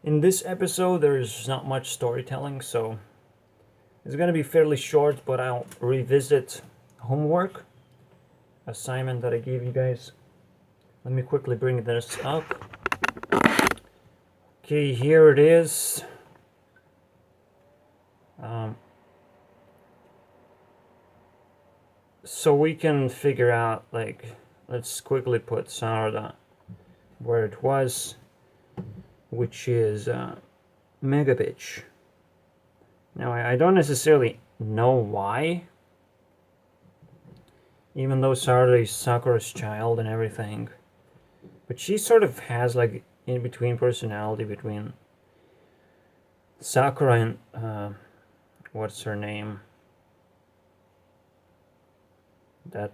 In this episode, there's not much storytelling, so it's gonna be fairly short, but I'll revisit homework assignment that I gave you guys. Let me quickly bring this up. Okay, here it is. So we can figure out, like, let's quickly put Sarada where it was, which is Megabitch. Now, I don't necessarily know why, even though Sarada is Sakura's child and everything, but she sort of has, like, in-between personality between Sakura and, what's her name? That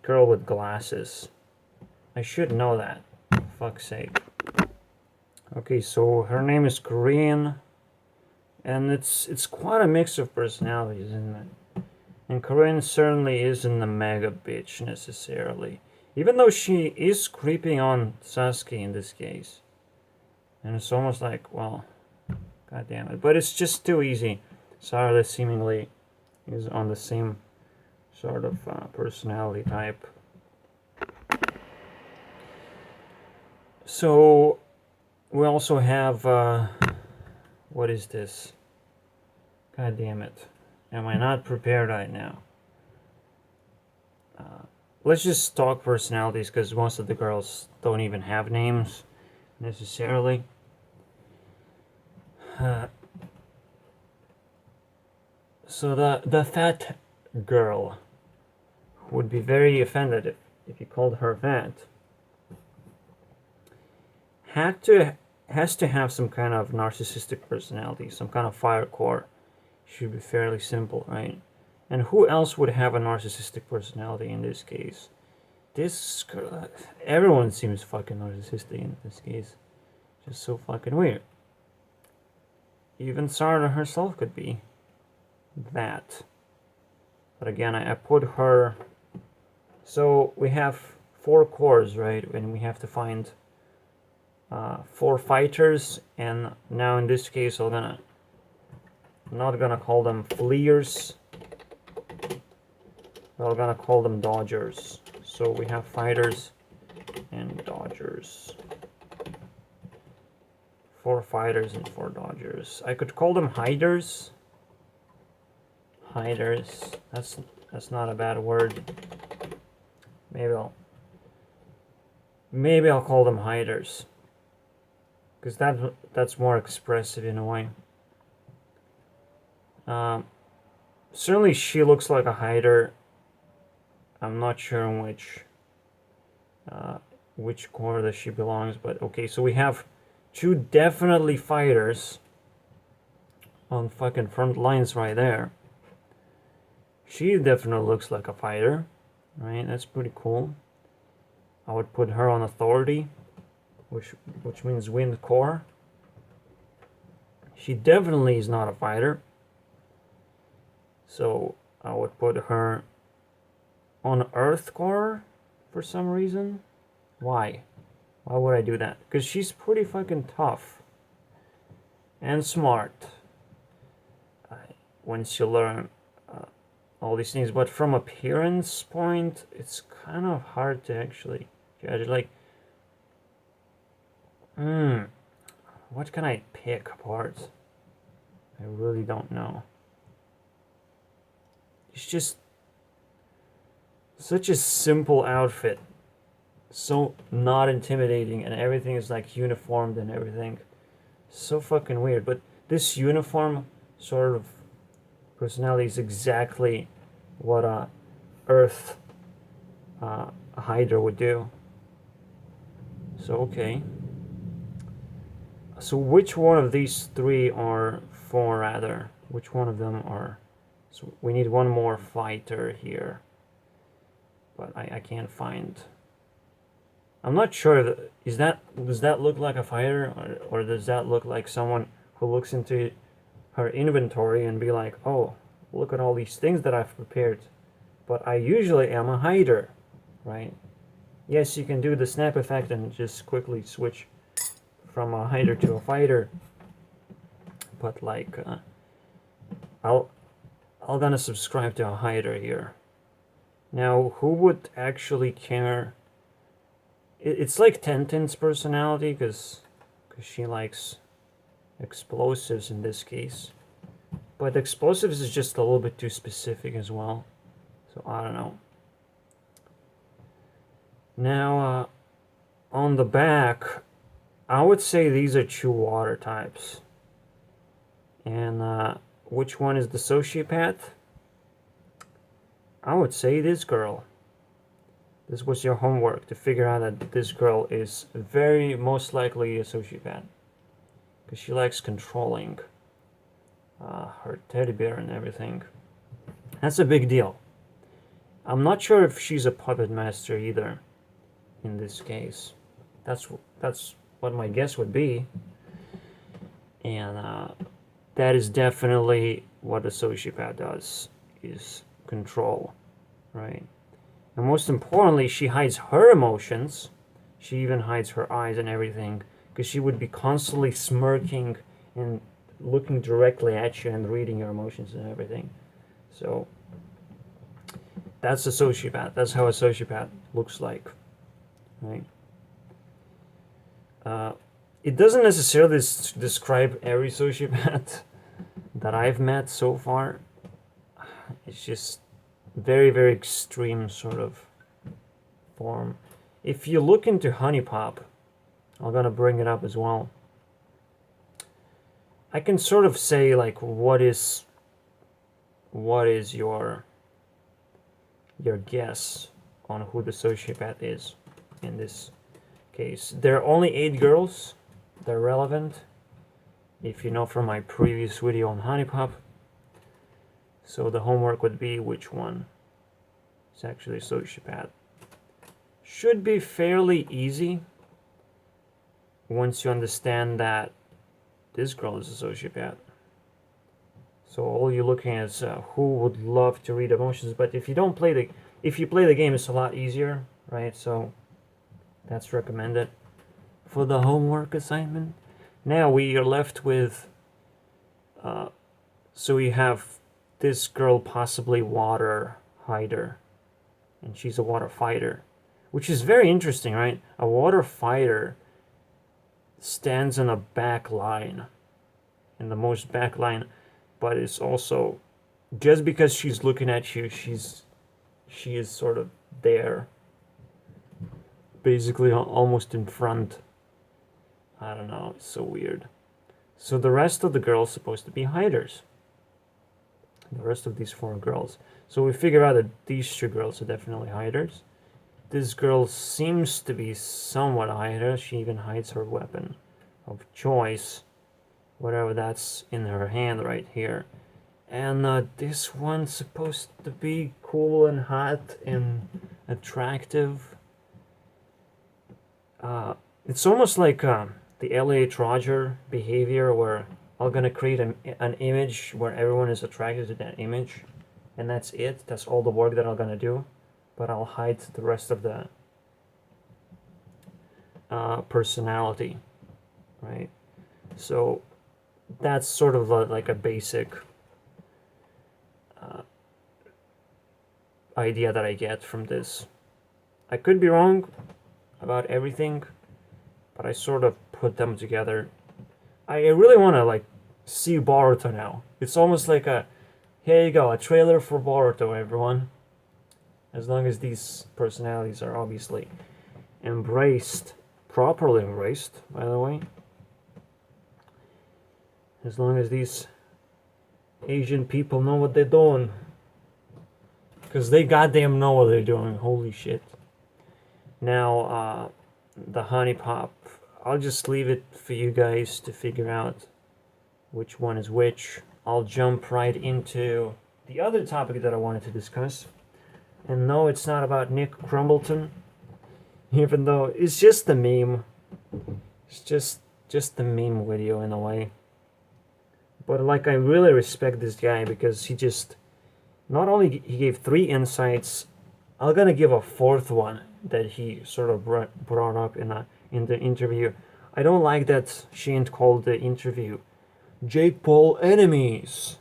girl with glasses. I should know that. For fuck's sake. Okay, so her name is Korean, and it's quite a mix of personalities, isn't it? And Korean certainly isn't a mega bitch necessarily, even though she is creeping on Sasuke in this case. And it's almost like, well, god damn it. But it's just too easy. Sarada seemingly is on the same sort of personality type. So we also have what is this? God damn it. Am I not prepared right now? Let's just talk personalities because most of the girls don't even have names necessarily. So the fat girl would be very offended if you called her fat. Has to have some kind of narcissistic personality, some kind of fire core. Should be fairly simple, right? And who else would have a narcissistic personality in this case? This girl, everyone seems fucking narcissistic in this case. Just so fucking weird. Even Sarah herself could be that. But again, I put her. So we have 4 cores, right? And we have to find 4 fighters. And now in this case, I'm not gonna call them fleers. We're gonna call them dodgers. So we have fighters and dodgers. 4 fighters and 4 dodgers. I could call them hiders. Hiders. That's not a bad word. Maybe I'll call them hiders. Because that's more expressive in a way. Certainly she looks like a hider. I'm not sure in which core that she belongs, but okay, so we have 2 definitely fighters on fucking front lines right there. She definitely looks like a fighter, right? That's pretty cool. I would put her on authority, which means wind core. She definitely is not a fighter, so I would put her on earth core for some reason. Why would I do that? Because she's pretty fucking tough and smart once you learn all these things. But from appearance point, it's kind of hard to actually judge. Like, what can I pick apart? I really don't know. It's just such a simple outfit, so not intimidating, and everything is like uniformed and everything. So fucking weird. But this uniform sort of personality is exactly what a Earth Hydra would do. So okay. So which one of these 3 or 4 rather? Which one of them are? So we need one more fighter here. But I can't find. I'm not sure. Does that look like a fighter, or does that look like someone who looks into her inventory and be like, oh, look at all these things that I've prepared, but I usually am a hider, right? Yes, you can do the snap effect and just quickly switch from a hider to a fighter. But like, I'll gonna subscribe to a hider here. Now, who would actually care? It's like Tenten's personality, because she likes explosives in this case. But explosives is just a little bit too specific as well. So I don't know. Now, on the back, I would say these are two water types. And which one is the sociopath? I would say this girl. This was your homework, to figure out that this girl is very most likely a sociopath. Because she likes controlling her teddy bear and everything. That's a big deal. I'm not sure if she's a puppet master either in this case. That's what my guess would be. And that is definitely what a sociopath does, is control, right? And most importantly, she hides her emotions. She even hides her eyes and everything, because she would be constantly smirking and looking directly at you and reading your emotions and everything. So that's a sociopath. That's how a sociopath looks like, right? It doesn't necessarily describe every sociopath that I've met so far. It's just very, very extreme sort of form. If you look into Honeypop, I'm gonna bring it up as well. I can sort of say like what is your guess on who the sociopath is in this case. There are only 8 girls. They're relevant, if you know from my previous video on Honeypop. So the homework would be which one is actually a sociopath. Should be fairly easy once you understand that this girl is a sociopath. So all you're looking at is who would love to read emotions. But if you don't play if you play the game, it's a lot easier, right? So that's recommended for the homework assignment. Now we are left with, so we have this girl, possibly water hider, and she's a water fighter, which is very interesting, right? A water fighter stands in a back line, in the most back line, but it's also, just because she's looking at you, she is sort of there, basically almost in front. I don't know, it's so weird. So the rest of the girls supposed to be hiders. The rest of these 4 girls. So we figure out that these 2 girls are definitely hiders. This girl seems to be somewhat a hider. She even hides her weapon of choice, whatever that's in her hand right here. And this one's supposed to be cool and hot and attractive. It's almost like the Elliot Rodger behavior, where I'm gonna create an image where everyone is attracted to that image, and that's it. That's all the work that I'm gonna do, but I'll hide the rest of the personality, right? So that's sort of like a basic idea that I get from this. I could be wrong about everything, but I sort of put them together. I really want to like see Boruto now. It's almost like here you go, a trailer for Boruto, everyone. As long as these personalities are obviously embraced, properly embraced, by the way. As long as these Asian people know what they're doing. Because they goddamn know what they're doing, holy shit. Now, the Honeypop, I'll just leave it for you guys to figure out which one is which. I'll jump right into the other topic that I wanted to discuss. And no, it's not about Nick Crumbleton, even though it's just a meme. It's just a meme video in a way. But like, I really respect this guy, because he just, not only he gave 3 insights, I'm gonna give a 4th one that he sort of brought up in the interview. I don't like that Shane called the interview Jake Paul enemies,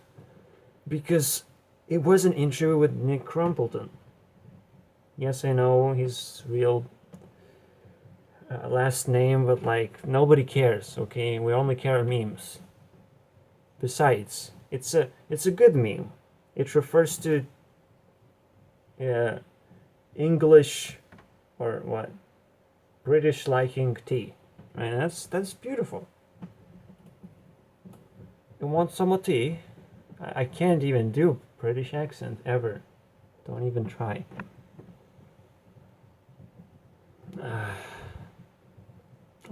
because it was an interview with Nick Crumbleton. Yes, I know his real last name, but like nobody cares. Okay, we only care memes. Besides, it's a good meme. It refers to English or what, British liking tea, right? That's beautiful. You want some of tea? I can't even do British accent ever. Don't even try.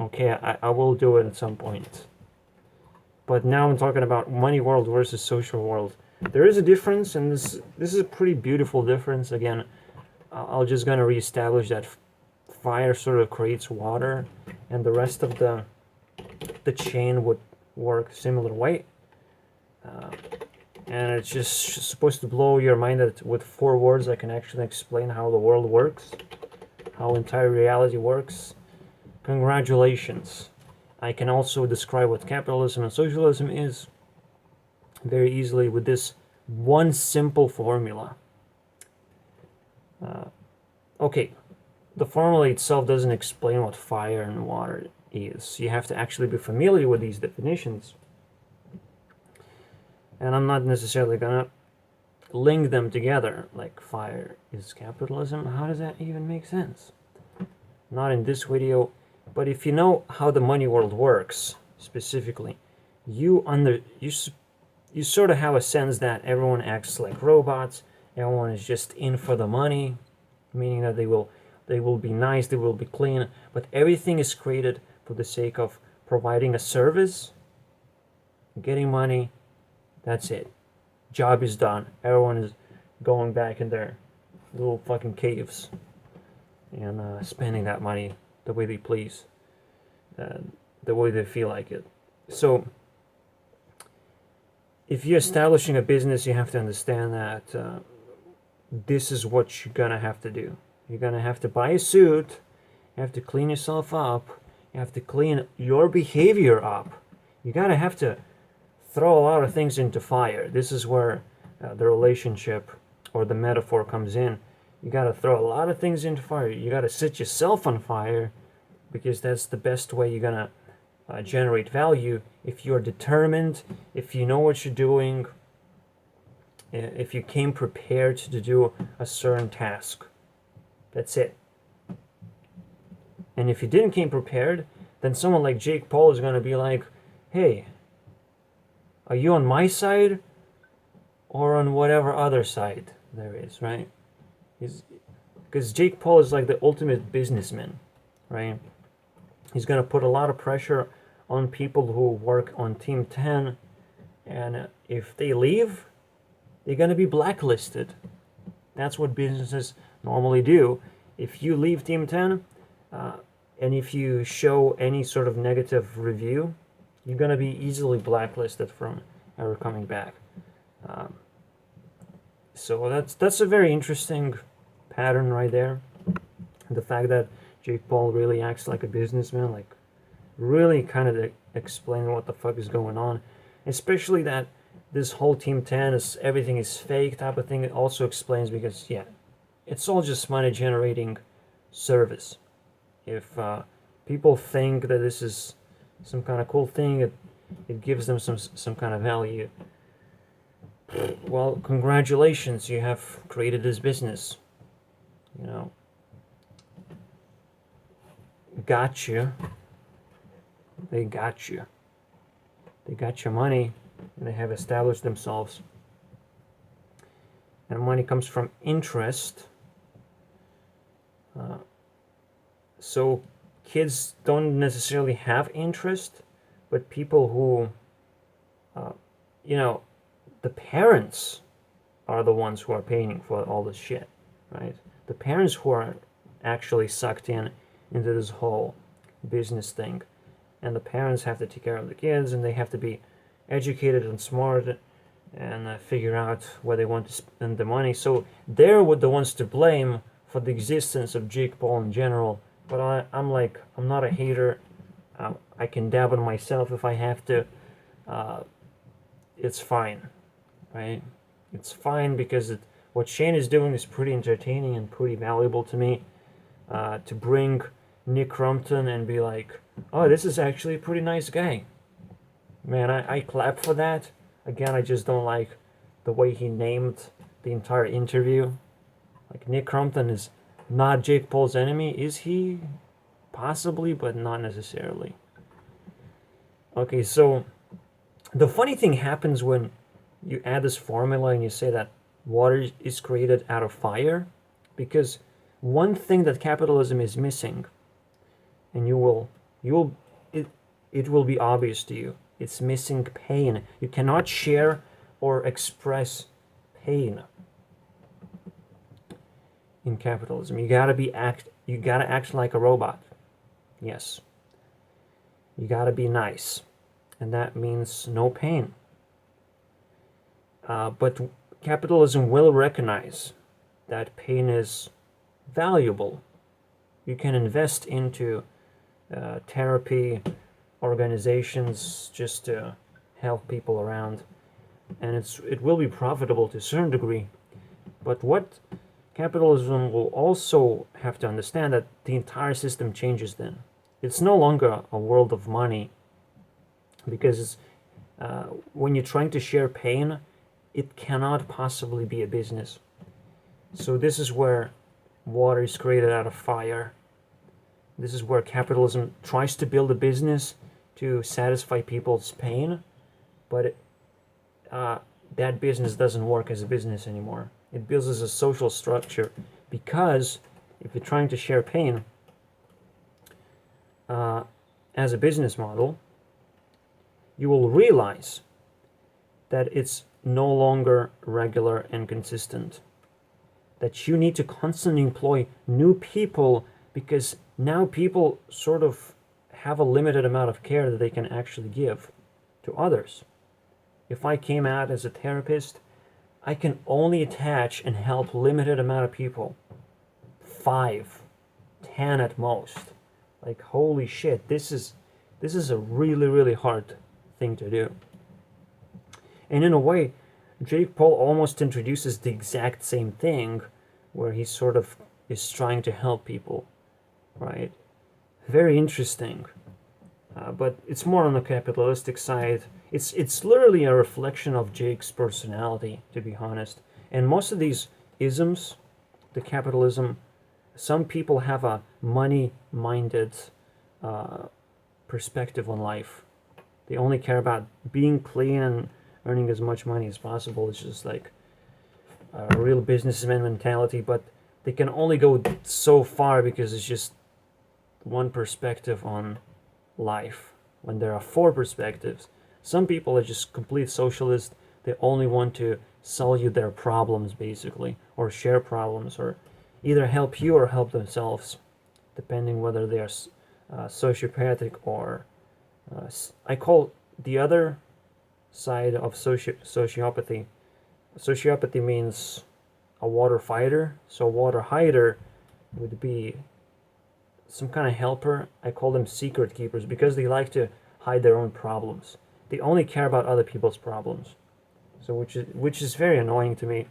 Okay, I will do it at some point. But now I'm talking about money world versus social world. There is a difference, and this is a pretty beautiful difference. Again, I'll just gonna reestablish that fire sort of creates water, and the rest of the chain would work similar way. And it's just supposed to blow your mind that with 4 words I can actually explain how the world works, how entire reality works. Congratulations. I can also describe what capitalism and socialism is very easily with this one simple formula. Okay, the formula itself doesn't explain what fire and water is. You have to actually be familiar with these definitions. And I'm not necessarily gonna link them together, like fire is capitalism. How does that even make sense? Not in this video, but if you know how the money world works, specifically, you sort of have a sense that everyone acts like robots, everyone is just in for the money, meaning that they will be nice, they will be clean, but everything is created for the sake of providing a service, getting money. That's it. Job is done. Everyone is going back in their little fucking caves and spending that money the way they please, the way they feel like it. So, if you're establishing a business, you have to understand that this is what you're gonna have to do. You're gonna have to buy a suit. You have to clean yourself up. You have to clean your behavior up. You gotta have to throw a lot of things into fire. This is where the relationship or the metaphor comes in. You gotta throw a lot of things into fire. You gotta set yourself on fire, because that's the best way you're gonna generate value. If you're determined, if you know what you're doing, if you came prepared to do a certain task. That's it. And if you didn't came prepared, then someone like Jake Paul is gonna be like, hey, are you on my side or on whatever other side there is, right? Because Jake Paul is like the ultimate businessman, right? He's going to put a lot of pressure on people who work on Team 10, and if they leave, they're going to be blacklisted. That's what businesses normally do. If you leave Team 10, and if you show any sort of negative review, you're going to be easily blacklisted from ever coming back. So that's a very interesting pattern right there. The fact that Jake Paul really acts like a businessman, like really kind of explaining what the fuck is going on. Especially that this whole Team 10 is everything is fake type of thing. It also explains because, yeah, it's all just money generating service. If people think that this is some kind of cool thing, it gives them some kind of value. Well, congratulations, you have created this business. You know, got you. They got you. They got your money, and they have established themselves. And money comes from interest. So kids don't necessarily have interest, but people who, the parents are the ones who are paying for all this shit, right? The parents who are actually sucked into this whole business thing. And the parents have to take care of the kids, and they have to be educated and smart and figure out where they want to spend the money. So they're the ones to blame for the existence of Jake Paul in general. But I'm not a hater. I can dab on myself if I have to. It's fine, right? It's fine because what Shane is doing is pretty entertaining and pretty valuable to me. To bring Nick Crumbleton and be like, oh, this is actually a pretty nice guy. Man, I clap for that. Again, I just don't like the way he named the entire interview. Like, Nick Crumbleton is not Jake Paul's enemy. Is he? Possibly, but not necessarily. Okay, so the funny thing happens when you add this formula and you say that water is created out of fire, because one thing that capitalism is missing, and it will be obvious to you, it's missing pain. You cannot share or express pain in capitalism. You gotta act like a robot. Yes. You gotta be nice. And that means no pain. But capitalism will recognize that pain is valuable. You can invest into therapy organizations just to help people around, and it will be profitable to a certain degree. But what capitalism will also have to understand, that the entire system changes then. It's no longer a world of money, because when you're trying to share pain, it cannot possibly be a business. So this is where water is created out of fire. This is where capitalism tries to build a business to satisfy people's pain, but that business doesn't work as a business anymore. It builds as a social structure, because if you're trying to share pain as a business model, you will realize that it's no longer regular and consistent. That you need to constantly employ new people, because now people sort of have a limited amount of care that they can actually give to others. If I came out as a therapist, I can only attach and help limited amount of people. 5, 10 at most. Like, holy shit, this is a really, really hard thing to do. And in a way, Jake Paul almost introduces the exact same thing, where he sort of is trying to help people, right? Very interesting. But it's more on the capitalistic side. It's literally a reflection of Jake's personality, to be honest. And most of these isms, the capitalism, some people have a money-minded perspective on life. They only care about being clean and earning as much money as possible. It's just like a real businessman mentality, but they can only go so far, because it's just one perspective on life, when there are 4 perspectives. Some people are just complete socialists. They only want to sell you their problems, basically, or share problems, or either help you or help themselves, depending whether they are sociopathic or I call the other side of sociopathy. Sociopathy means a water fighter. So a water hider would be some kind of helper. I call them secret keepers, because they like to hide their own problems. They only care about other people's problems. So which is very annoying to me,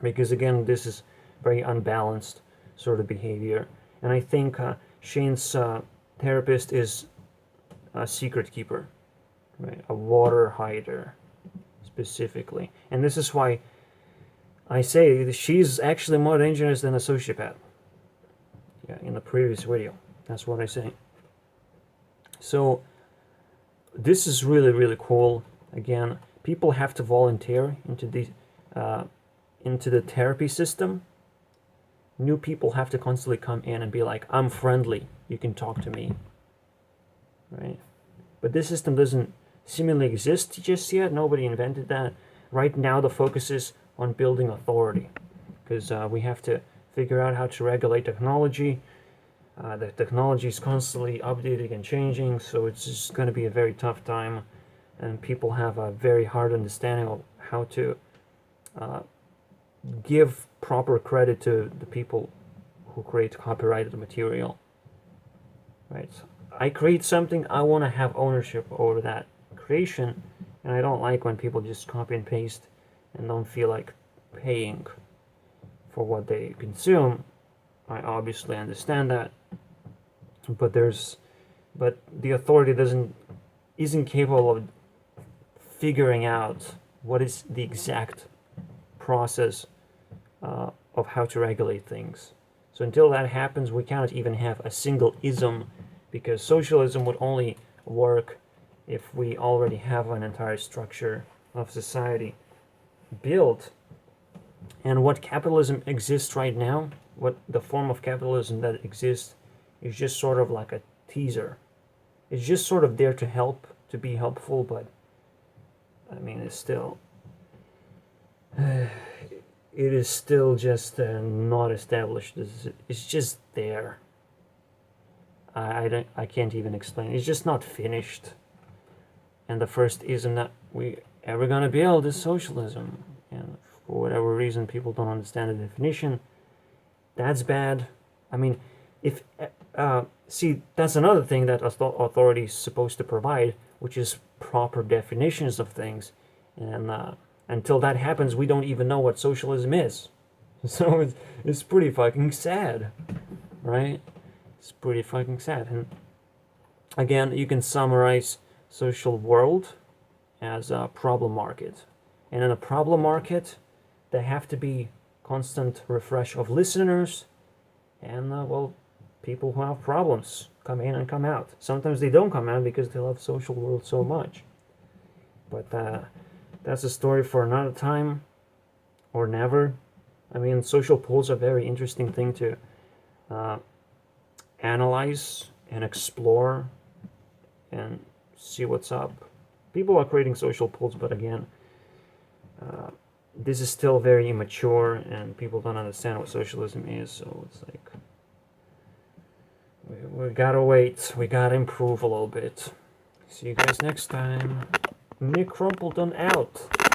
because again, this is very unbalanced sort of behavior. And I think Shane's therapist is a secret keeper, right? A water hider specifically. And this is why I say she's actually more dangerous than a sociopath. Yeah, in the previous video, that's what I say. So this is really, really cool. Again, people have to volunteer into the therapy system. New people have to constantly come in and be like, I'm friendly, you can talk to me, right? But this system doesn't seemingly exist just yet. Nobody invented that. Right now the focus is on building authority, because we have to figure out how to regulate technology. The technology is constantly updating and changing, so it's just going to be a very tough time, and people have a very hard understanding of how to give proper credit to the people who create copyrighted material, right? I create something, I want to have ownership over that creation, and I don't like when people just copy and paste and don't feel like paying for what they consume. I obviously understand that, but the authority isn't capable of figuring out what is the exact process of how to regulate things. So until that happens, we cannot even have a single ism, because socialism would only work if we already have an entire structure of society built. And what capitalism exists right now, what the form of capitalism that exists, is just sort of like a teaser. It's just sort of there to help, to be helpful, but I mean, it's still it is still just not established. It's just there. I can't even explain. It's just not finished. And the first ism that we ever gonna build is socialism. And for whatever reason, people don't understand the definition. That's bad. I mean, if see, that's another thing that authority is supposed to provide, which is proper definitions of things. And until that happens, we don't even know what socialism is. So it's pretty fucking sad, right? It's pretty fucking sad. And again, you can summarize social world as a problem market. And in a problem market, there have to be constant refresh of listeners and, well, people who have problems come in and come out. Sometimes they don't come out because they love social world so much. But that's a story for another time, or never. I mean, social polls are a very interesting thing to analyze and explore and see what's up. People are creating social polls, but again, this is still very immature and people don't understand what socialism is, so it's like we gotta wait, we gotta improve a little bit. See you guys next time. Nick Crumpleton out.